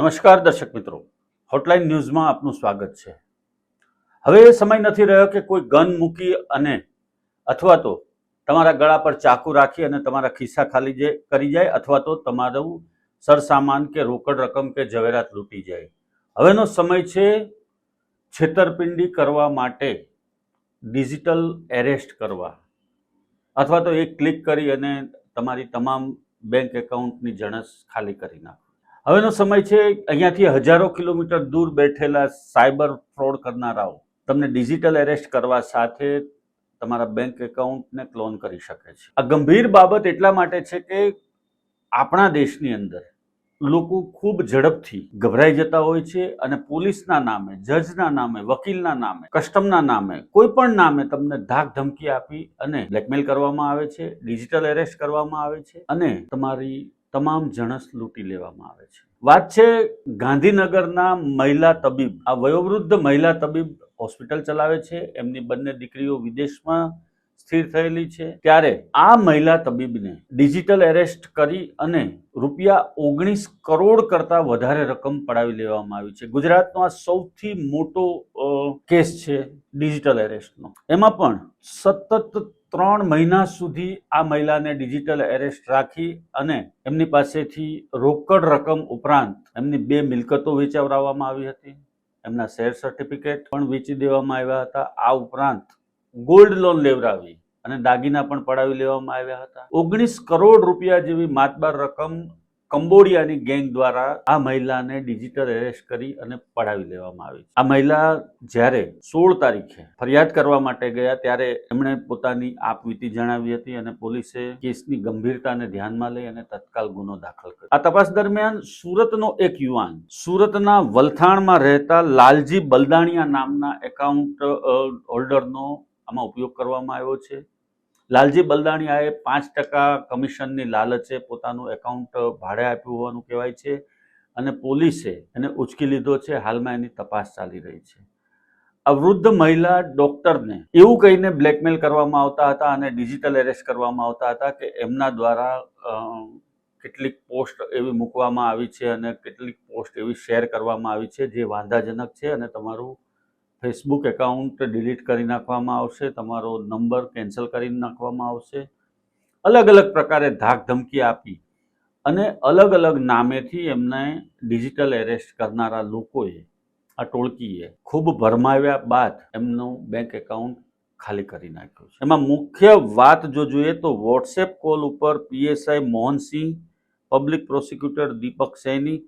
નમસ્કાર દર્શક મિત્રો, હોટલાઇન ન્યૂઝમાં આપનું સ્વાગત છે। હવે એ સમય નથી રહ્યો કે કોઈ ગન મૂકી અને અથવા તો તમારા ગળા પર ચાકુ રાખી અને તમારા ખિસ્સા ખાલી કરી જાય અથવા તો તમારું સરસામાન કે રોકડ રકમ કે ઝવેરાત લૂંટી જાય। હવેનો સમય છે છેતરપિંડી કરવા માટે ડિજિટલ એરેસ્ટ કરવા અથવા તો એક ક્લિક કરી અને તમારી તમામ બેંક એકાઉન્ટની જણસ ખાલી કરી નાખો। હવેનો સમય છે અહીંયાથી હજારો કિલોમીટર દૂર બેઠેલા સાયબર ફ્રોડ કરનારાઓ તમને ડિજિટલ એરેસ્ટ કરવા સાથે તમારા બેંક એકાઉન્ટને ક્લોન કરી શકે છે। આ ગંભીર બાબત એટલા માટે છે કે આપણા દેશની અંદર લોકો ખૂબ ઝડપથી ગભરાઈ જતા હોય છે અને પોલીસના નામે, જજના નામે, વકીલના નામે, કસ્ટમના નામે, કોઈ પણ નામે તમને ધાક ધમકી આપી અને બ્લેકમેલ કરવામાં આવે છે, ડિજિટલ એરેસ્ટ કરવામાં આવે છે અને તમારી તમામ જણસ લૂંટી લેવામાં આવે છે। વાત છે ગાંધીનગરના મહિલા તબીબ। આ વયોવૃદ્ધ મહિલા તબીબ હોસ્પિટલ ચલાવે છે, એમની બંને દીકરીઓ વિદેશમાં સ્થિર થયેલી છે, ત્યારે આ મહિલા તબીબને ડિજિટલ એરેસ્ટ કરી અને ₹19 કરોડ કરતા વધારે રકમ પડાવી લેવામાં આવી છે। ગુજરાતનો આ સૌથી મોટો કેસ છે ડિજિટલ એરેસ્ટનો। એમાં પણ સતત 3 મહિના સુધી આ મહિલાને ડિજિટલ એરેસ્ટ રાખી અને એમની પાસેથી રોકડ રકમ ઉપરાંત એમની 2 મિલકતો વેચાવવામાં આવી હતી, એમના શેર સર્ટિફિકેટ પણ વેચી દેવામાં આવ્યા હતા। આ ઉપરાંત ગોલ્ડ લોન લેવડાવી અને દાગીના પણ પડાવી લેવામાં આવ્યા હતા। 19 કરોડ રૂપિયા જેવી માતબાર રકમ કંબોડિયાની ગેંગ દ્વારા આ મહિલાને ડિજિટલ એરેસ્ટ કરી અને પડાવી લેવામાં આવી। આ મહિલા જ્યારે 16 તારીખે ફરિયાદ કરવા માટે ગયા ત્યારે એમણે પોતાની આપવીતી જણાવી હતી અને પોલીસે કેસની ગંભીરતાને ધ્યાનમાં લઈ અને તત્કાલ ગુનો દાખલ કર્યો। આ તપાસ દરમિયાન સુરતનો એક યુવાન સુરતના વલથાણમાં રહેતા લાલજી બલદાણિયા નામના એકાઉન્ટ હોલ્ડરનો આમાં ઉપયોગ કરવામાં આવ્યો છે। લાલજી બલદાણિયાએ 5% કમિશનની લાલચે પોતાનું એકાઉન્ટ ભાડે આપ્યું હોવાનું કહેવાય છે અને પોલીસે એને ઉચકી લીધો છે। હાલમાં એની તપાસ ચાલી રહી છે। આ વૃદ્ધ મહિલા ડોક્ટરને એવું કહીને બ્લેકમેલ કરવામાં આવતા હતા અને ડિજિટલ એરેસ્ટ કરવામાં આવતા હતા કે એમના દ્વારા કેટલીક પોસ્ટ એવી મૂકવામાં આવી છે અને કેટલીક પોસ્ટ એવી શેર કરવામાં આવી છે જે વાંધાજનક છે અને તમારું ફેસબુક એકાઉન્ટ ડિલીટ કરી નાખવામાં આવશે, તમારો નંબર કેન્સલ કરી નાખવામાં આવશે। અલગ અલગ પ્રકારે ધાક ધમકી આપી અને અલગ અલગ નામેથી એમને ડિજિટલ એરેસ્ટ કરનારા લોકોએ, આ ટોળકીએ ખૂબ ભરમાવ્યા બાદ એમનું બેંક એકાઉન્ટ ખાલી કરી નાખ્યું છે। એમાં મુખ્ય વાત જો જોઈએ તો વોટ્સએપ કોલ ઉપર પીએસઆઈ મોહનસિંહ, પબ્લિક પ્રોસિક્યુટર દીપક સૈની,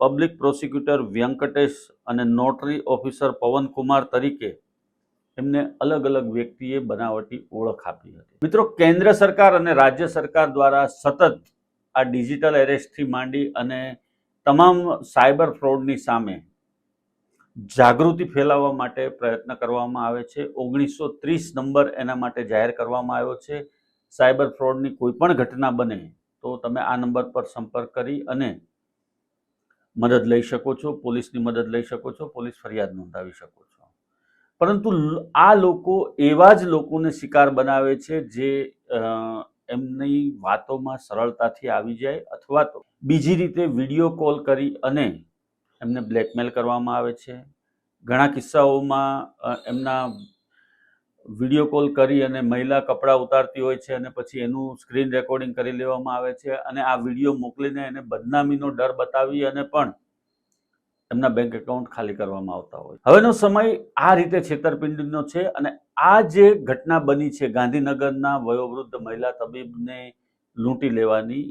પબ્લિક પ્રોસિક્યુટર વ્યંકટેશ અને નોટરી ઓફિસર પવનકુમાર તરીકે એમને અલગ અલગ વ્યક્તિએ બનાવટી ઓળખ આપી હતી। મિત્રો, કેન્દ્ર સરકાર અને રાજ્ય સરકાર દ્વારા સતત આ ડિજિટલ એરેસ્ટથી માંડી અને તમામ સાયબર ફ્રોડની સામે જાગૃતિ ફેલાવવા માટે પ્રયત્ન કરવામાં આવે છે। 1930 નંબર એના માટે જાહેર કરવામાં આવ્યો છે। સાયબર ફ્રોડની કોઈ પણ ઘટના બને તો તમે આ નંબર પર સંપર્ક કરી અને મદદ લઈ શકો છો, પોલીસની મદદ લઈ શકો છો, પોલીસ ફરિયાદ નોંધાવી શકો છો। પરંતુ આ લોકો એવા જ લોકોને શિકાર બનાવે છે જે એમની વાતોમાં સરળતાથી આવી જાય અથવા તો બીજી રીતે વિડીયો કોલ કરી અને એમને બ્લેકમેલ કરવામાં આવે છે। ઘણા કિસ્સાઓમાં એમના વિડીયો કોલ કરી અને મહિલા કપડાં ઉતારતી હોય છે અને પછી એનું સ્ક્રીન રેકોર્ડિંગ કરી લેવામાં આવે છે અને આ વિડીયો મોકલીને એને બદનામીનો ડર બતાવી અને પણ એમના બેંક એકાઉન્ટ ખાલી કરવામાં આવતા હોય। હવેનો સમય આ રીતે છેતરપિંડીનો છે અને આ જે ઘટના બની છે ગાંધીનગરના વયોવૃદ્ધ મહિલા તબીબને લૂંટી લેવાની,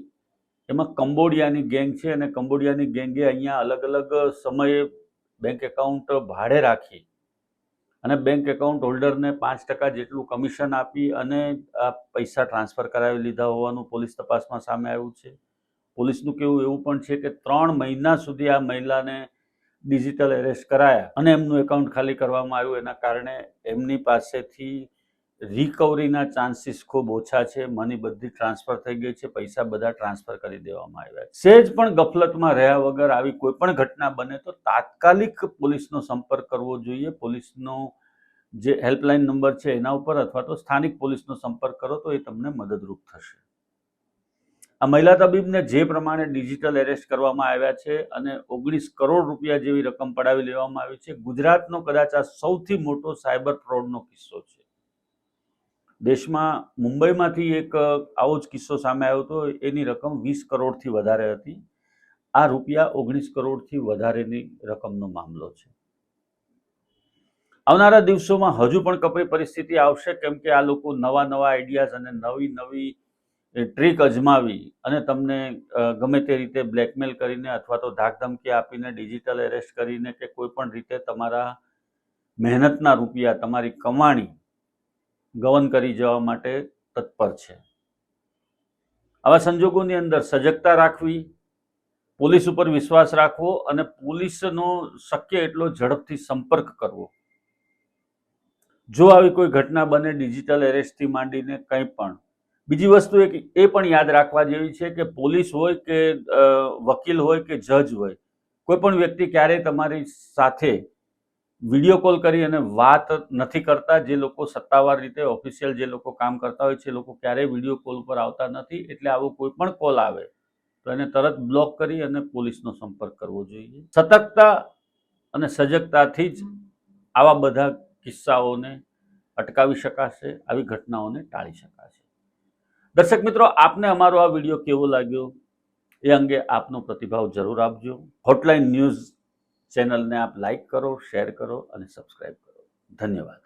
એમાં કંબોડિયાની ગેંગ છે અને કંબોડિયાની ગેંગે અહીંયા અલગ અલગ સમયે બેંક એકાઉન્ટ ભાડે રાખી અને બેંક એકાઉન્ટ હોલ્ડરને 5% જેટલું કમિશન આપી અને આ પૈસા ટ્રાન્સફર કરાવી લીધા હોવાનું પોલીસ તપાસમાં સામે આવ્યું છે। પોલીસનું કહેવું એવું પણ છે કે 3 મહિના સુધી આ મહિલાને ડિજિટલ એરેસ્ટ કરાયા અને એમનું એકાઉન્ટ ખાલી કરવામાં આવ્યું। એના કારણે એમની પાસેથી રિકવરીના ચાન્સીસ ખૂબ ઓછા છે। મની બધી ટ્રાન્સફર થઈ ગઈ છે, પૈસા બધા ટ્રાન્સફર કરી દેવામાં આવ્યા છે। સહેજ પણ ગફલતમાં રહ્યા વગર આવી કોઈ પણ ઘટના બને તો તાત્કાલિક પોલીસનો સંપર્ક કરવો જોઈએ। પોલીસનો જે હેલ્પલાઇન નંબર છે એના ઉપર અથવા તો સ્થાનિક પોલીસનો સંપર્ક કરો તો એ તમને મદદરૂપ થશે। આ મહિલા તબીબને જે પ્રમાણે ડિજિટલ એરેસ્ટ કરવામાં આવ્યા છે અને 19 કરોડ રૂપિયા જેવી રકમ પડાવી લેવામાં આવી છે, ગુજરાતનો કદાચ આ સૌથી મોટો સાયબર ફ્રોડનો કિસ્સો છે. દેશમાં મુંબઈમાંથી એક આવો જ કિસ્સો સામે આવ્યો હતો. એની રકમ 20 કરોડથી વધારે હતી. આ રૂપિયા 19 કરોડથી વધારેની રકમનો મામલો છે. આવનારા દિવસોમાં હજુ પણ કપરી પરિસ્થિતિ આવશે, કેમ કે આ લોકો નવા આઈડિયાઝ અને નવી ટ્રીક અજમાવી અને તમને ગમે તે રીતે બ્લેકમેલ કરીને અથવા તો ધાકધમકી આપીને ડિજિટલ એરેસ્ટ કરીને કે કોઈ પણ રીતે તમારા મહેનતના રૂપિયા, તમારી કમાણી ગવન કરી જવા માટે તત્પર છે. આવા સંજોગોની અંદર સજગતા રાખવી, પોલીસ ઉપર વિશ્વાસ રાખવો અને પોલીસનો શક્ય એટલો ઝડપથી સંપર્ક કરવો. જો આવી કોઈ ઘટના બને ડિજિટલ એરેસ્ટથી માંડીને કંઈ પણ. બીજી વસ્તુ એ પણ યાદ રાખવા જેવી છે કે પોલીસ હોય કે વકીલ હોય કે જજ હોય, કોઈ પણ વ્યક્તિ ક્યારેય તમારી સાથે વિડીયો કોલ કરી અને વાત નથી કરતા. જે લોકો સત્તાવાર રીતે ઓફિશિયલ જે લોકો કામ કરતા હોય છે, એ લોકો ક્યારેય વિડીયો કોલ પર આવતા નથી. એટલે આવો કોઈ પણ કોલ આવે તો એને તરત બ્લોક કરી અને પોલીસનો સંપર્ક કરવો જોઈએ. સતર્કતા અને સજગતાથી જ આવા બધા કિસ્સાઓને અટકાવી શકાશે, આવી ઘટનાઓને ટાળી શકાશે. દર્શક મિત્રો, આપને અમારો આ વિડીયો કેવો લાગ્યો એ અંગે આપનો પ્રતિભાવ જરૂર આપજો. હોટલાઇન ન્યૂઝ ચેનલને આપ લાઈક કરો, શેર કરો અને સબસ્ક્રાઇબ કરો. ધન્યવાદ.